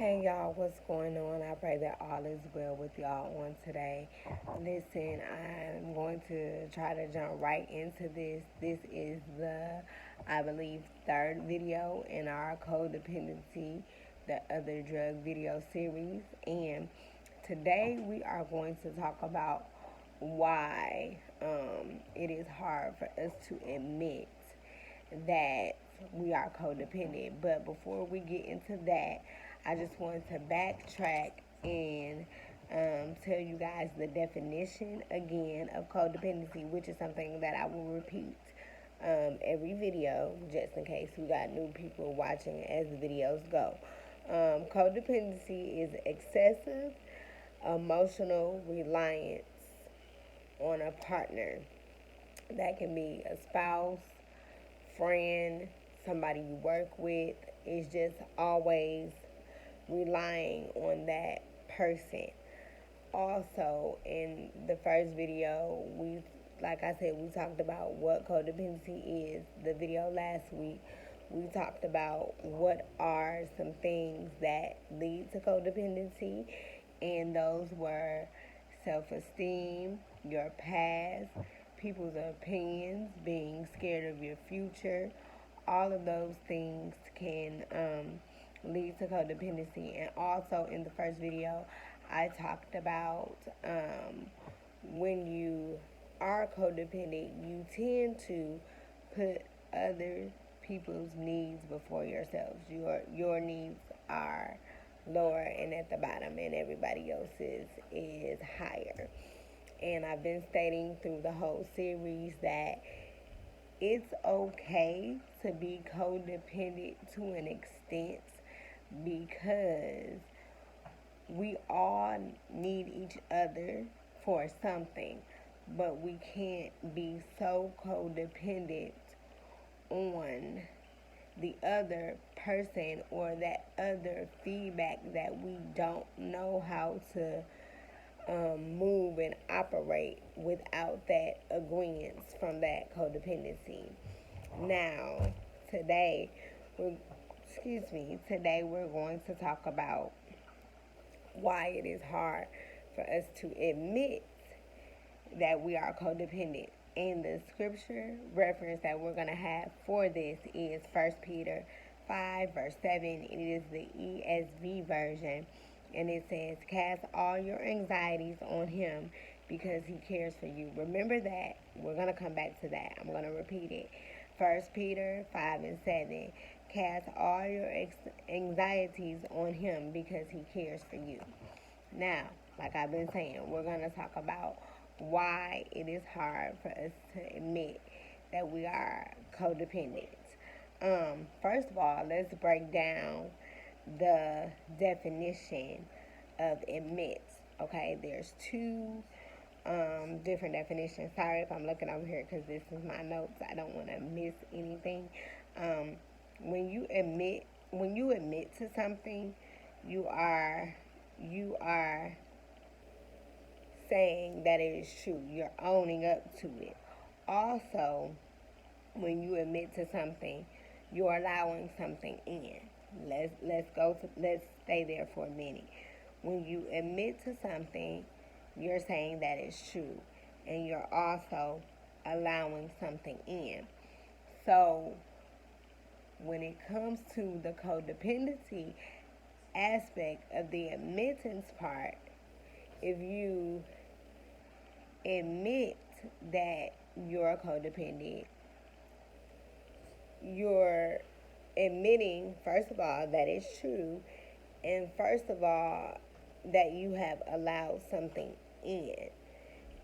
Hey y'all, what's going on? I pray that all is well with y'all on today. Listen, I'm going to try to jump right into this. This is I believe, third video in our codependency, the other drug video series. And today we are going to talk about why it is hard for us to admit that we are codependent. But before we get into that, I just wanted to backtrack and tell you guys the definition again of codependency, which is something that I will repeat every video just in case we got new people watching as the videos go. Codependency is excessive emotional reliance on a partner. That can be a spouse, friend, somebody you work with. Is just always relying on that person. Also, in the first video, like I said, we talked about what codependency is. The video last week, we talked about what are some things that lead to codependency, and those were self esteem, your past, people's opinions, being scared of your future. All of those things can lead to codependency. And also in the first video, I talked about when you are codependent, you tend to put other people's needs before yourselves. Your needs are lower and at the bottom, and everybody else's is higher. And I've been stating through the whole series that it's okay to be codependent to an extent because we all need each other for something, but we can't be so codependent on the other person or that other feedback that we don't know how to move and operate without that agreement from that codependency. Now, today, we're, today we're going to talk about why it is hard for us to admit that we are codependent. And the scripture reference that we're going to have for this is 1 Peter 5, verse 7. It is the ESV version. And it says, cast all your anxieties on him because he cares for you. Remember that. We're going to come back to that. I'm going to repeat it. 1 Peter 5 and 7. Cast all your anxieties on him because he cares for you. Now, like I've been saying, we're going to talk about why it is hard for us to admit that we are codependent. First of all, let's break down the definition of admit. Okay, there's two different definitions. Sorry if I'm looking over here because this is my notes. I don't want to miss anything. Um, when you admit to something, you are saying that it is true. You're owning up to it. Also, when you admit to something, you're allowing something in. Let's stay there for a minute. When you admit to something, you're saying that it's true, and you're also allowing something in. So, when it comes to the codependency aspect of the admittance part, if you admit that you're codependent, you're admitting, first of all, that it's true, and first of all, that you have allowed something in.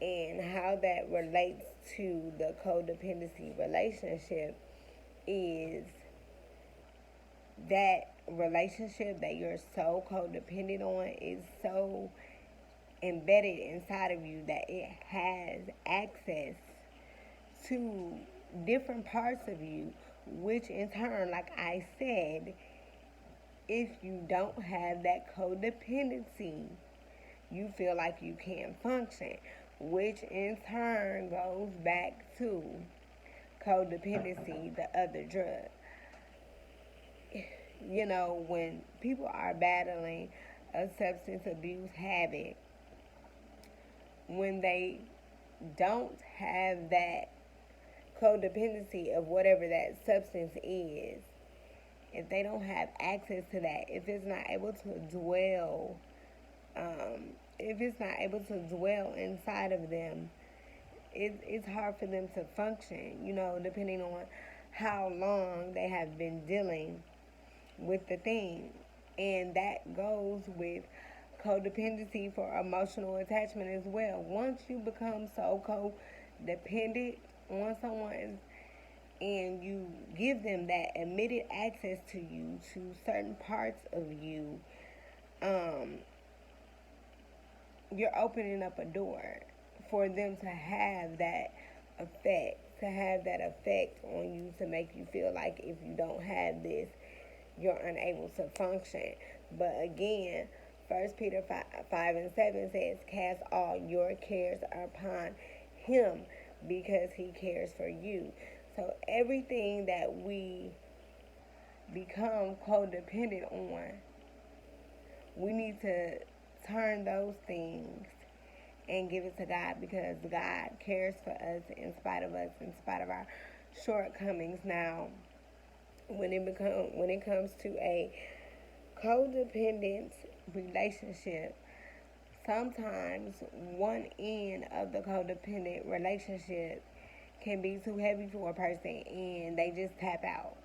And how that relates to the codependency relationship is that relationship that you're so codependent on is so embedded inside of you that it has access to different parts of you, which in turn, like I said, if you don't have that codependency, you feel like you can't function, which in turn goes back to codependency, the other drug. when people are battling a substance abuse habit, when they don't have that codependency of whatever that substance is, if they don't have access to that, if it's not able to dwell, if it's not able to dwell inside of them, it's hard for them to function, depending on how long they have been dealing with the thing. And that goes with codependency for emotional attachment as well. Once you become so codependent on someone and you give them that admitted access to you, to certain parts of you, um, you're opening up a door for them to have that effect on you, to make you feel like if you don't have this, you're unable to function. But again, 1 Peter 5:7 says, cast all your cares upon him because he cares for you. So everything that we become codependent on, we need to turn those things and give it to God, because God cares for us, in spite of our shortcomings. Now, when it comes to a codependent relationship, sometimes one end of the codependent relationship can be too heavy for a person and they just tap out,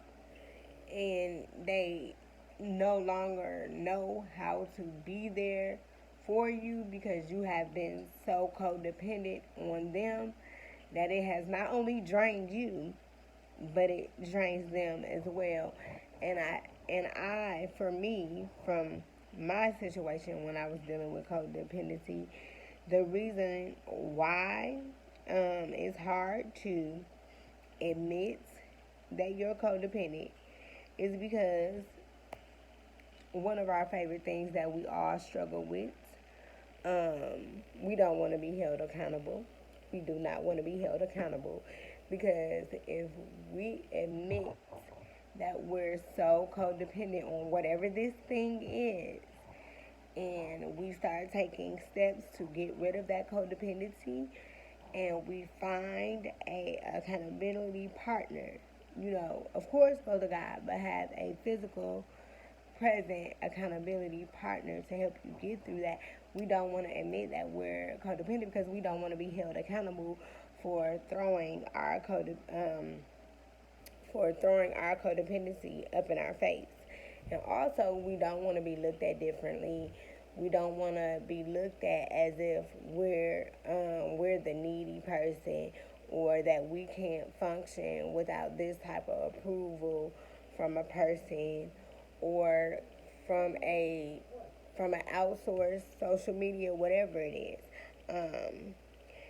and they no longer know how to be there for you, because you have been so codependent on them that it has not only drained you, but it drains them as well. And I, for me, from my situation when I was dealing with codependency, the reason why it's hard to admit that you're codependent is because one of our favorite things that we all struggle with, we don't want to be held accountable. We do not want to be held accountable, because if we admit that we're so codependent on whatever this thing is, and we start taking steps to get rid of that codependency, and we find a accountability partner, of course go to God, but have a physical present accountability partner to help you get through that. We don't want to admit that we're codependent because we don't want to be held accountable for throwing our codependency up in our face. And also, we don't want to be looked at differently. We don't want to be looked at as if we're the needy person, or that we can't function without this type of approval from a person, or from an outsourced social media, whatever it is.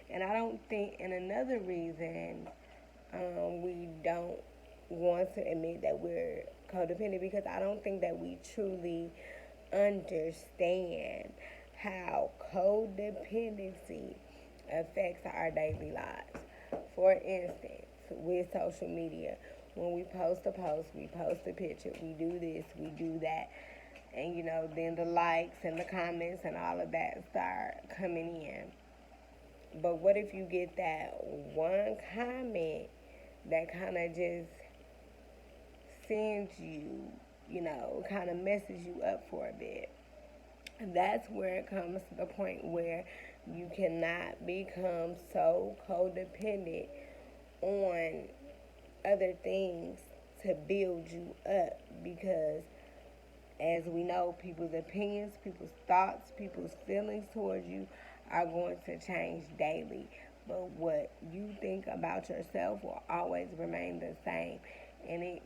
And I don't think, and another reason we don't want to admit that we're codependent, because I don't think that we truly understand how codependency affects our daily lives. For instance, with social media, when we post a post, we post a picture, we do this, we do that, and then the likes and the comments and all of that start coming in. But what if you get that one comment that kind of just sends you, kind of messes you up for a bit? That's where it comes to the point where you cannot become so codependent on other things to build you up, because as we know, people's opinions, people's thoughts, people's feelings towards you are going to change daily. But what you think about yourself will always remain the same, and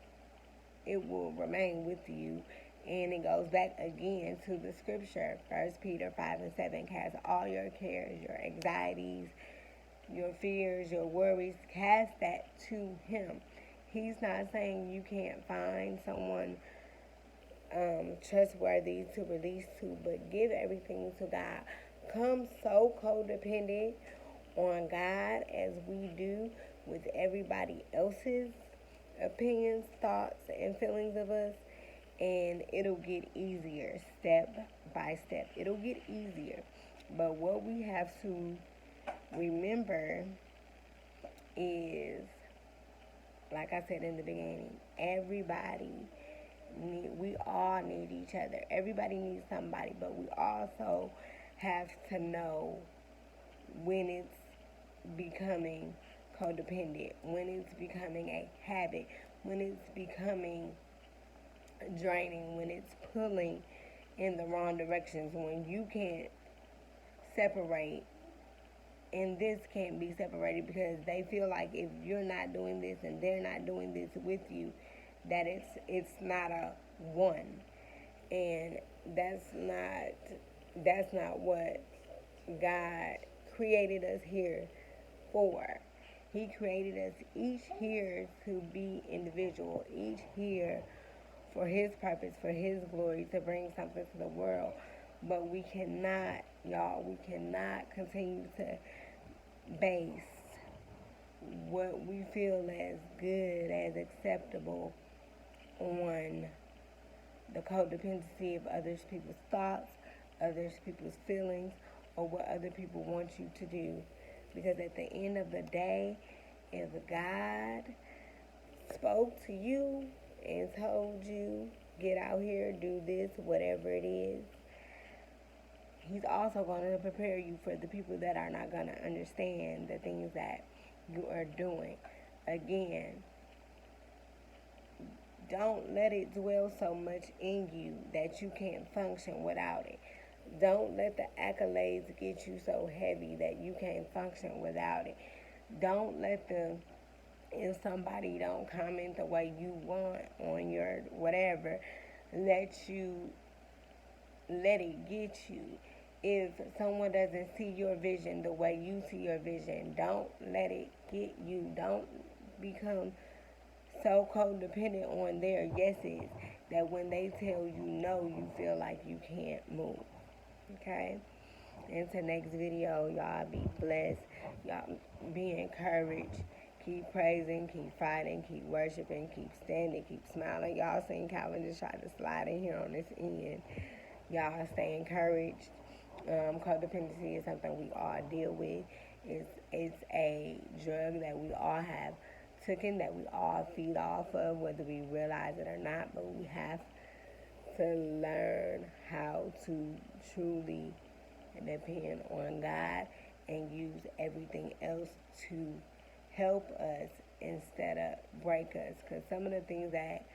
it will remain with you. And it goes back again to the scripture, 1 Peter 5:7. Cast all your cares, your anxieties, your fears, your worries, cast that to him. He's not saying you can't find someone trustworthy to release to, but give everything to God. Come so codependent on God as we do with everybody else's opinions, thoughts, and feelings of us, and it'll get easier step by step. It'll get easier. But what we have to remember is, like I said in the beginning, we all need each other. Everybody needs somebody, but we also have to know when it's becoming codependent, when it's becoming a habit, when it's becoming draining, when it's pulling in the wrong directions, when you can't separate and this can't be separated because they feel like if you're not doing this and they're not doing this with you, that it's not a one. And that's not what God created us here for. He created us each here to be individual, each here for his purpose, for his glory, to bring something to the world. But we cannot, y'all, we cannot continue to base what we feel as good, as acceptable, on the codependency of others people's thoughts, others people's feelings, or what other people want you to do. Because at the end of the day, if God spoke to you and told you, get out here, do this, whatever it is, he's also going to prepare you for the people that are not going to understand the things that you are doing. Again, don't let it dwell so much in you that you can't function without it. Don't let the accolades get you so heavy that you can't function without it. Don't let if somebody don't comment the way you want on your whatever, let it get you. If someone doesn't see your vision the way you see your vision, don't let it get you. Don't become so codependent on their yeses that when they tell you no, you feel like you can't move. Okay? Until next video, y'all be blessed. Y'all be encouraged. Keep praising, keep fighting, keep worshiping, keep standing, keep smiling. Y'all seen Calvin just try to slide in here on this end. Y'all stay encouraged. Codependency is something we all deal with. It's a drug that we all have taken, that we all feed off of, whether we realize it or not. But we have to learn how to truly depend on God and use everything else to help us instead of break us. Because some of the things that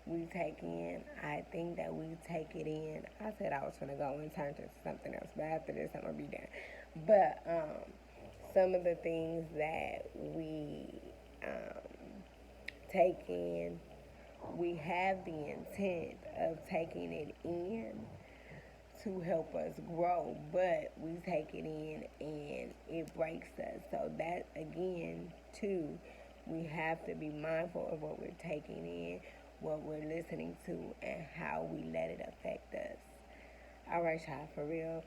we take in, I think that we take it in. I said I was going to go and turn to something else, but after this I'm going to be done. But some of the things that we take in, we have the intent of taking it in to help us grow, but we take it in and it breaks us. So that, again, too, we have to be mindful of what we're taking in, what we're listening to, and how we let it affect us. All right, y'all, for real.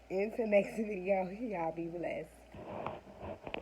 Until next video, y'all be blessed.